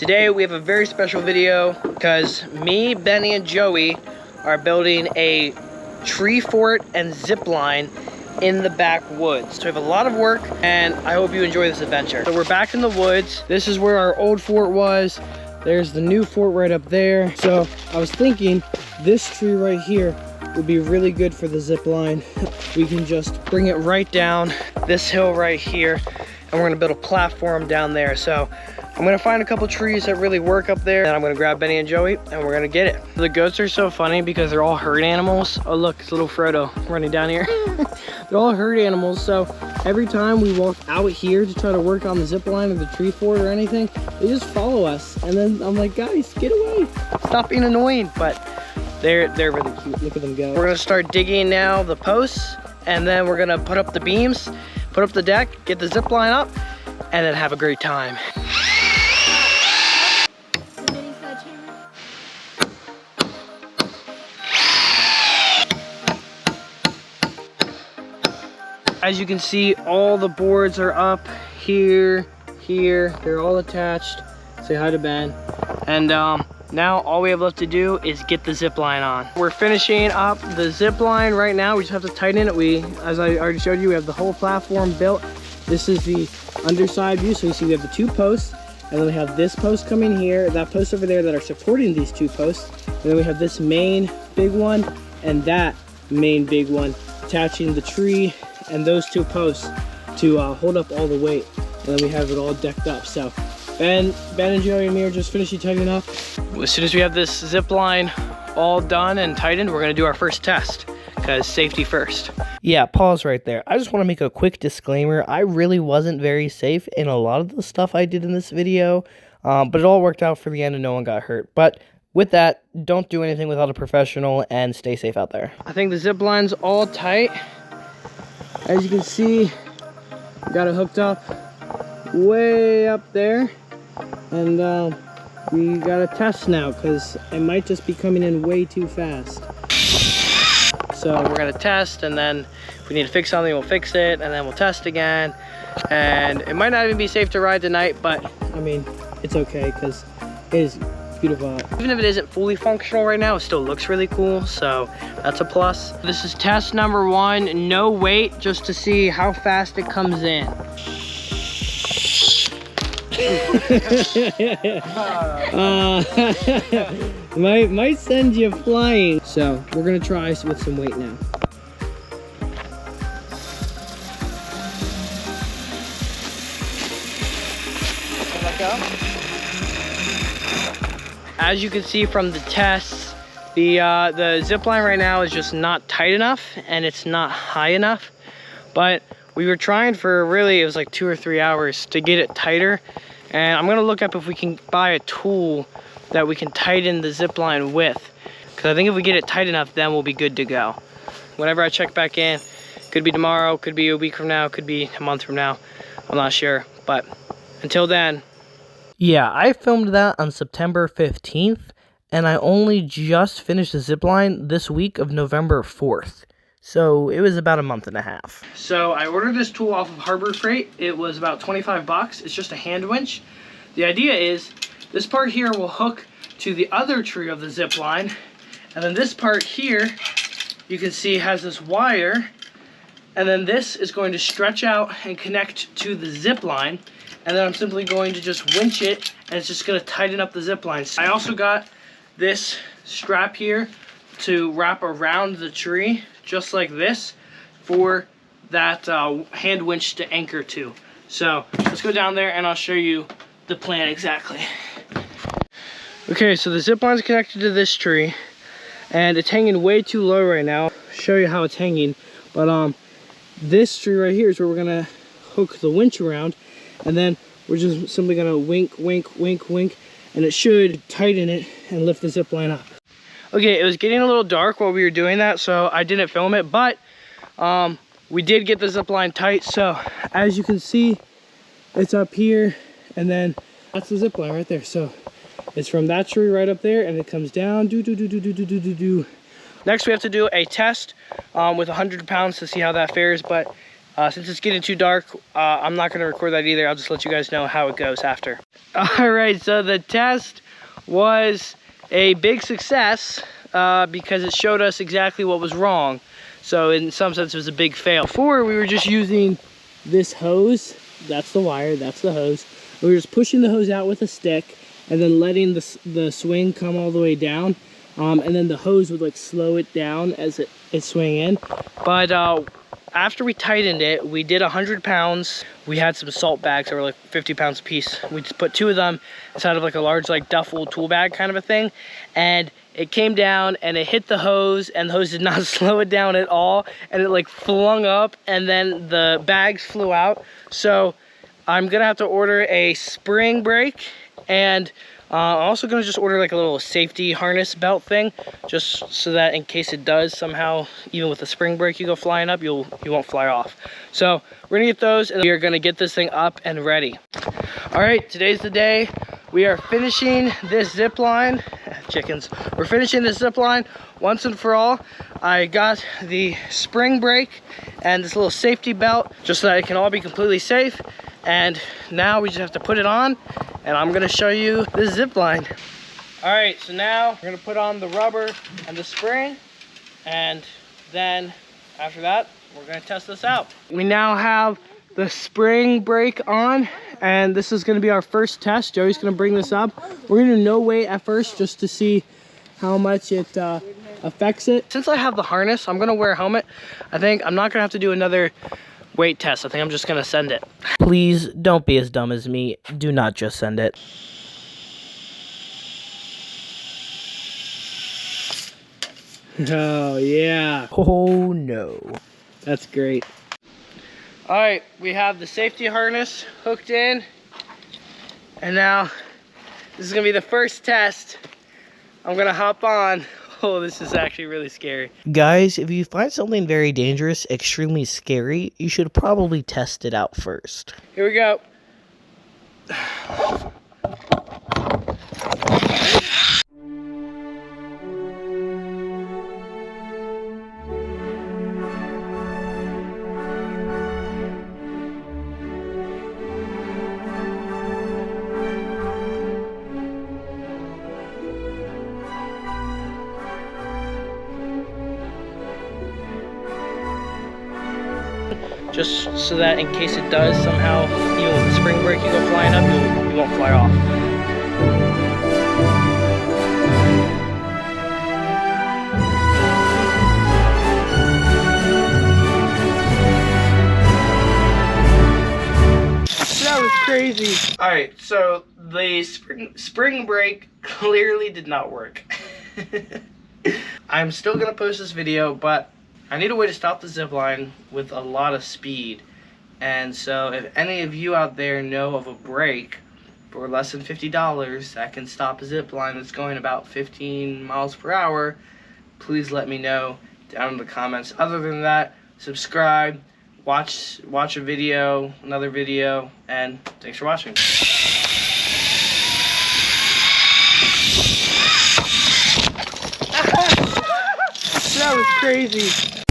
Today we have a very special video because me, Benny, and Joey are building a tree fort and zip line in the backwoods. So we have a lot of work and I hope you enjoy this adventure. So we're back in the woods. This is where our old fort was. There's the new fort right up there. So I was thinking this tree right here would be really good for the zip line. We can just bring it right down this hill right here and we're gonna build a platform down there. So I'm gonna find a couple trees that really work up there, and I'm gonna grab Benny and Joey, and we're gonna get it. The goats are so funny because they're all herd animals. Oh look, it's little Frodo running down here. They're all herd animals, so every time we walk out here to try to work on the zip line or the tree fort or anything, they just follow us. And then I'm like, guys, get away. Stop being annoying, but they're really cute. Look at them go. We're gonna start digging now the posts, and then we're gonna put up the beams, put up the deck, get the zip line up, and then have a great time. As you can see, all the boards are up here, they're all attached. Say hi to Ben. And now all we have left to do is get the zip line on. We're finishing up the zip line right now. We just have to tighten it. As I already showed you, we have the whole platform built. This is the underside view. So you see we have the two posts, and then we have this post coming here, that post over there that are supporting these two posts. And then we have this main big one and that main big one attaching the tree and those two posts to hold up all the weight. And then we have it all decked up. So Ben and Joey and me are just finishing tightening up. As soon as we have this zip line all done and tightened, we're gonna do our first test, because safety first. Yeah, pause right there. I just want to make a quick disclaimer. I really wasn't very safe in a lot of the stuff I did in this video, but it all worked out for the end and no one got hurt. But with that, don't do anything without a professional and stay safe out there. I think the zip line's all tight. As you can see, got it hooked up way up there, and we got to test now because it might just be coming in way too fast. So we're gonna test, and then if we need to fix something, we'll fix it, and then we'll test again. And it might not even be safe to ride tonight, but I mean, it's okay because it is beautiful. Even if it isn't fully functional right now, it still looks really cool, so that's a plus. This is test number 1, no weight, just to see how fast it comes in. Might send you flying. So we're gonna try with some weight now. Let go. As you can see from the tests, the zip line right now is just not tight enough and it's not high enough. But we were trying for really, it was like 2 or 3 hours to get it tighter. And I'm gonna look up if we can buy a tool that we can tighten the zip line with. Because I think if we get it tight enough, then we'll be good to go. Whenever I check back in, could be tomorrow, could be a week from now, could be a month from now. I'm not sure, but until then. Yeah, I filmed that on September 15th, and I only just finished the zip line this week of November 4th. So it was about a month and a half. So I ordered this tool off of Harbor Freight. It was about 25 bucks. It's just a hand winch. The idea is this part here will hook to the other tree of the zip line. And then this part here, you can see has this wire. And then this is going to stretch out and connect to the zip line. And then I'm simply going to just winch it, and it's just gonna tighten up the zip line. I also got this strap here to wrap around the tree, just like this, for that hand winch to anchor to. So let's go down there and I'll show you the plan exactly. Okay, so the zip line's connected to this tree and it's hanging way too low right now. I'll show you how it's hanging, but this tree right here is where we're gonna hook the winch around, and then we're just simply gonna wink, wink, wink, wink, and it should tighten it and lift the zip line up. Okay, it was getting a little dark while we were doing that, so I didn't film it, but we did get the zip line tight. So as you can see, it's up here, and then that's the zip line right there. So it's from that tree right up there, and it comes down. Next, we have to do a test with 100 pounds to see how that fares, but Since it's getting too dark, I'm not gonna record that either. I'll just let you guys know how it goes after. All right, so the test was a big success because it showed us exactly what was wrong. So in some sense, it was a big fail. Before, we were just using this hose. That's the wire, that's the hose. We were just pushing the hose out with a stick and then letting the swing come all the way down. And then the hose would like slow it down as it swing in. But after we tightened it, we did 100 pounds. We had some salt bags that were like 50 pounds a piece. We just put 2 of them inside of like a large like duffel tool bag kind of a thing. And it came down and it hit the hose, and the hose did not slow it down at all. And it like flung up, and then the bags flew out. So I'm gonna have to order a spring brake, and I'm also gonna just order like a little safety harness belt thing, just so that in case it does somehow, even with the spring brake, you go flying up, you won't fly off. So we're gonna get those, and we are gonna get this thing up and ready. All right, today's the day. We are finishing this zip line. Chickens. We're finishing this zip line once and for all. I got the spring brake and this little safety belt just so that it can all be completely safe. And now we just have to put it on, and I'm gonna show you the zip line. All right, so now we're gonna put on the rubber and the spring, and then after that, we're gonna test this out. We now have the spring brake on, and this is gonna be our first test. Joey's gonna bring this up. We're gonna do no weight at first just to see how much it affects it. Since I have the harness, I'm gonna wear a helmet. I think I'm not gonna have to do another weight test. I think I'm just gonna send it. Please don't be as dumb as me. Do not just send it. Oh yeah. Oh no. That's great. All right, we have the safety harness hooked in, and now this is gonna be the first test. I'm gonna hop on. Oh, this is actually really scary. Guys, if you find something very dangerous, extremely scary, you should probably test it out first. Here we go. Just so that in case it does somehow, even with the spring brake, you go flying up, you won't fly off. That was crazy. All right, so the spring brake clearly did not work. I'm still gonna post this video, but I need a way to stop the zip line with a lot of speed. And so if any of you out there know of a brake for less than $50 that can stop a zip line that's going about 15 miles per hour, please let me know down in the comments. Other than that, subscribe, watch a video, another video, and thanks for watching. That was crazy.